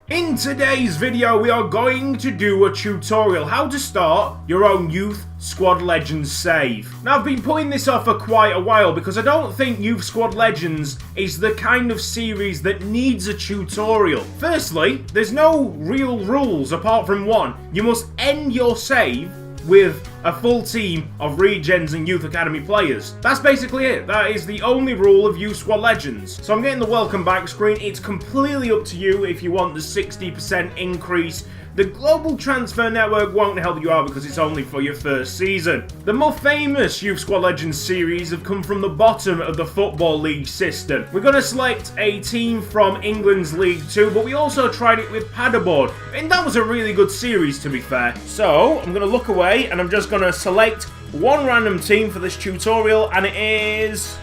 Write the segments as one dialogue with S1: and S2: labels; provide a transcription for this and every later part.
S1: In today's video, we are going to do a tutorial how to start your own Youth Squad Legends save. Now, I've been putting this off for quite a while because I don't think Youth Squad Legends is the kind of series that needs a tutorial. Firstly, there's no real rules apart from one. You must end your save with a full team of Regens and Youth Academy players. That's basically it. That is the only rule of Youth Squad Legends. So I'm getting the welcome back screen. It's completely up to you if you want the 60% increase. The global transfer network won't help you out because it's only for your first season. The more famous Youth Squad Legends series have come from the bottom of the Football League system. We're going to select a team from England's League 2, but we also tried it with paddleboard, and that was a really good series, to be fair. So I'm going to look away and I'm just going to select one random team for this tutorial, and it is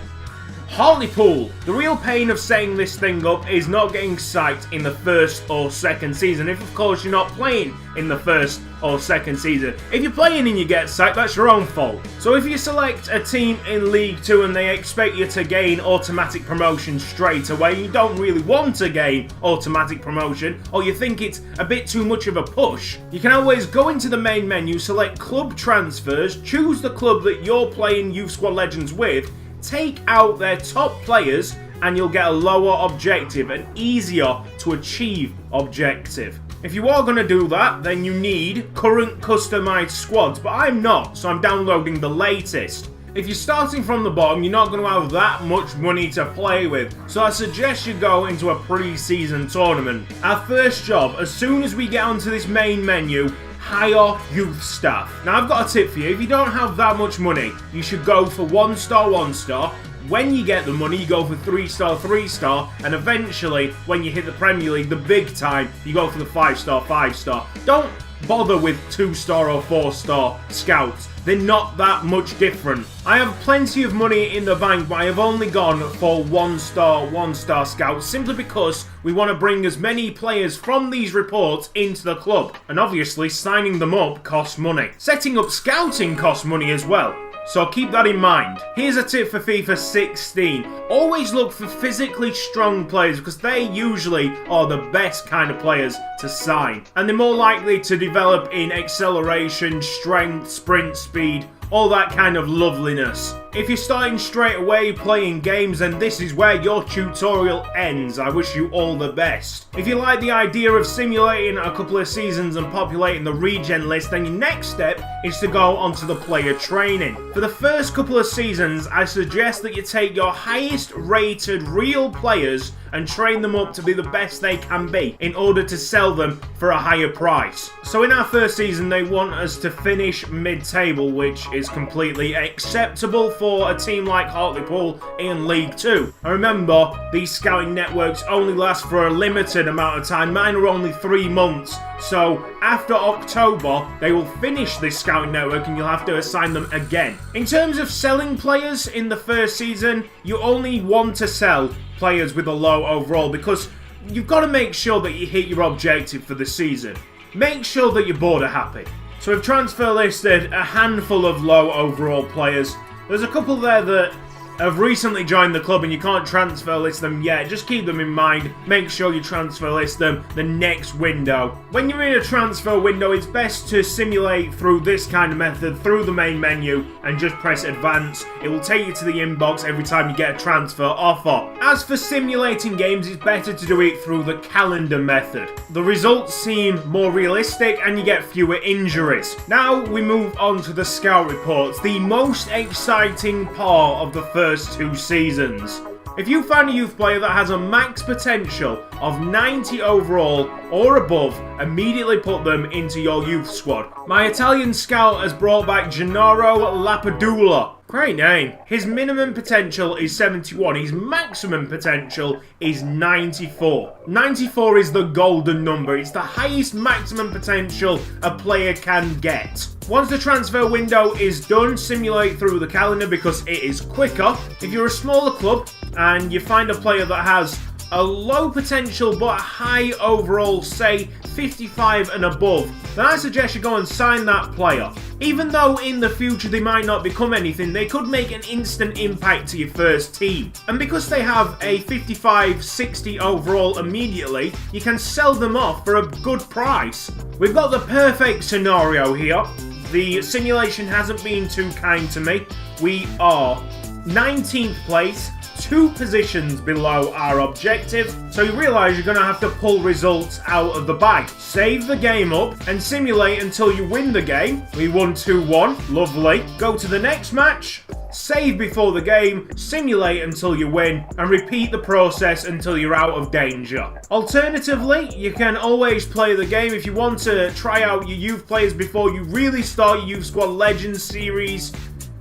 S1: Hartlepool. The real pain of setting this thing up is not getting psyched in the first or second season, if of course you're not playing in the first or second season. If you're playing and you get psyched, that's your own fault. So if you select a team in League 2 and they expect you to gain automatic promotion straight away, you don't really want to gain automatic promotion, or you think it's a bit too much of a push, you can always go into the main menu, select club transfers, choose the club that you're playing Youth Squad Legends with, take out their top players, and you'll get a lower objective, an easier to achieve objective. If you are going to do that, then you need current customized squads, but I'm not, so I'm downloading the latest. If you're starting from the bottom, you're not going to have that much money to play with, so I suggest you go into a pre-season tournament. Our first job, as soon as we get onto this main menu, hire youth staff. Now, I've got a tip for you. If you don't have that much money, you should go for 1-star, 1-star. When you get the money, you go for 3-star, 3-star, and eventually, when you hit the Premier League, the big time, you go for the 5-star, 5-star. Don't bother with 2-star or 4-star scouts. They're not that much different. I have plenty of money in the bank, but I have only gone for 1-star, 1-star scouts simply because we want to bring as many players from these reports into the club. And obviously, signing them up costs money. Setting up scouting costs money as well. So keep that in mind. Here's a tip for FIFA 16. Always look for physically strong players because they usually are the best kind of players to sign. And they're more likely to develop in acceleration, strength, sprint speed, all that kind of loveliness. If you're starting straight away playing games, then this is where your tutorial ends. I wish you all the best. If you like the idea of simulating a couple of seasons and populating the regen list, then your next step is to go onto the player training. For the first couple of seasons, I suggest that you take your highest rated real players and train them up to be the best they can be in order to sell them for a higher price. So in our first season, they want us to finish mid-table, which is completely acceptable for a team like Hartlepool in League 2. And remember, these scouting networks only last for a limited amount of time. Mine are only 3 months. So after October, they will finish this scouting network and you'll have to assign them again. In terms of selling players in the first season, you only want to sell players with a low overall because you've got to make sure that you hit your objective for the season. Make sure that your board are happy. So we've transfer listed a handful of low overall players. There's a couple there that have recently joined the club and you can't transfer list them yet. Just keep them in mind. Make sure you transfer list them the next window. When you're in a transfer window, it's best to simulate through this kind of method, through the main menu, and just press advance. It will take you to the inbox every time you get a transfer offer. As for simulating games, it's better to do it through the calendar method. The results seem more realistic and you get fewer injuries. Now we move on to the scout reports, the most exciting part of the first 2 seasons. If you find a youth player that has a max potential of 90 overall or above, immediately put them into your youth squad. My Italian scout has brought back Gennaro Lapadula. Great name. His minimum potential is 71. His maximum potential is 94. 94 is the golden number. It's the highest maximum potential a player can get. Once the transfer window is done, simulate through the calendar because it is quicker. If you're a smaller club and you find a player that has a low potential but high overall, say 55 and above, then I suggest you go and sign that player. Even though in the future they might not become anything, they could make an instant impact to your first team. And because they have a 55-60 overall immediately, you can sell them off for a good price. We've got the perfect scenario here. The simulation hasn't been too kind to me. We are 19th place, 2 positions below our objective, so you realise you're going to have to pull results out of the bag. Save the game up and simulate until you win the game. We won 2-1, lovely. Go to the next match, save before the game, simulate until you win, and repeat the process until you're out of danger. Alternatively, you can always play the game if you want to try out your youth players before you really start your Youth Squad Legends series.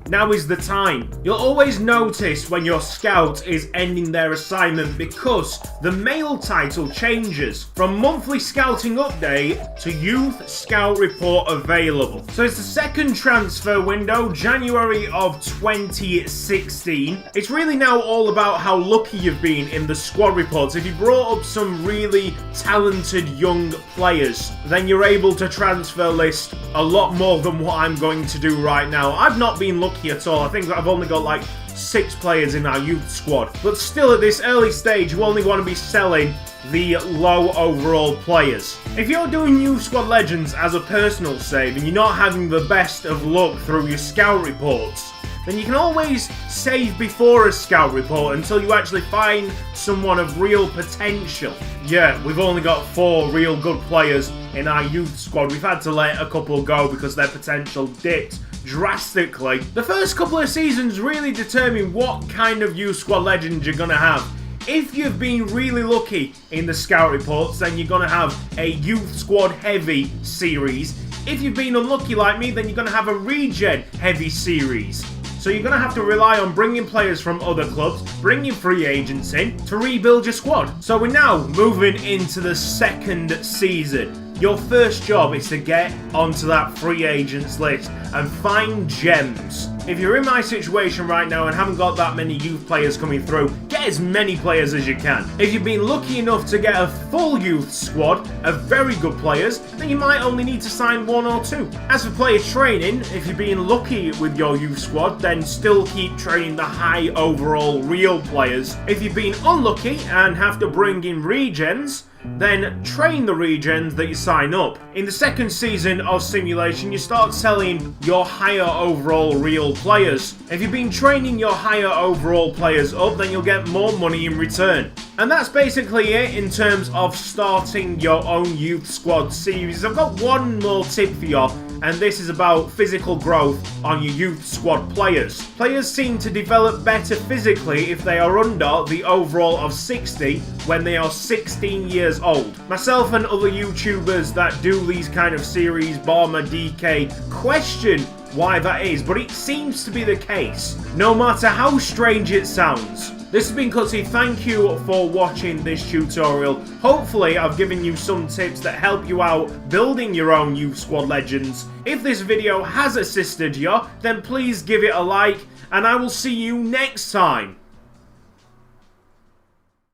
S1: Now is the time. You'll always notice when your scout is ending their assignment because the mail title changes from monthly scouting update to youth scout report available. So it's the second transfer window, January of 2016. It's really now all about how lucky you've been in the squad reports. If you brought up some really talented young players, then you're able to transfer list a lot more than what I'm going to do right now. I've not been lucky at all. I think I've only got like 6 players in our youth squad. But still, at this early stage, you only want to be selling the low overall players. If you're doing Youth Squad Legends as a personal save and you're not having the best of luck through your scout reports, then you can always save before a scout report until you actually find someone of real potential. Yeah, we've only got 4 real good players in our youth squad. We've had to let a couple go because their potential dipped drastically. The first couple of seasons really determine what kind of Youth Squad Legends you're going to have. If you've been really lucky in the scout reports, then you're going to have a Youth Squad heavy series. If you've been unlucky like me, then you're going to have a regen heavy series. So you're going to have to rely on bringing players from other clubs, bringing free agents in to rebuild your squad. So we're now moving into the second season. Your first job is to get onto that free agents list and find gems. If you're in my situation right now and haven't got that many youth players coming through, get as many players as you can. If you've been lucky enough to get a full youth squad of very good players, then you might only need to sign 1 or 2. As for player training, if you've been lucky with your youth squad, then still keep training the high overall real players. If you've been unlucky and have to bring in regens, then train the regens that you sign up. In the second season of Simulation, you start selling your higher overall real players. If you've been training your higher overall players up, then you'll get more money in return. And that's basically it in terms of starting your own youth squad series. I've got one more tip for you, and this is about physical growth on your youth squad players. Players seem to develop better physically if they are under the overall of 60 when they are 16 years old. Myself and other YouTubers that do these kind of series, Barmer, DK, question why that is, but it seems to be the case, no matter how strange it sounds. This has been Cutzy. Thank you for watching this tutorial. Hopefully I've given you some tips that help you out building your own Youth Squad Legends. If this video has assisted you, then please give it a like, and I will see you next time.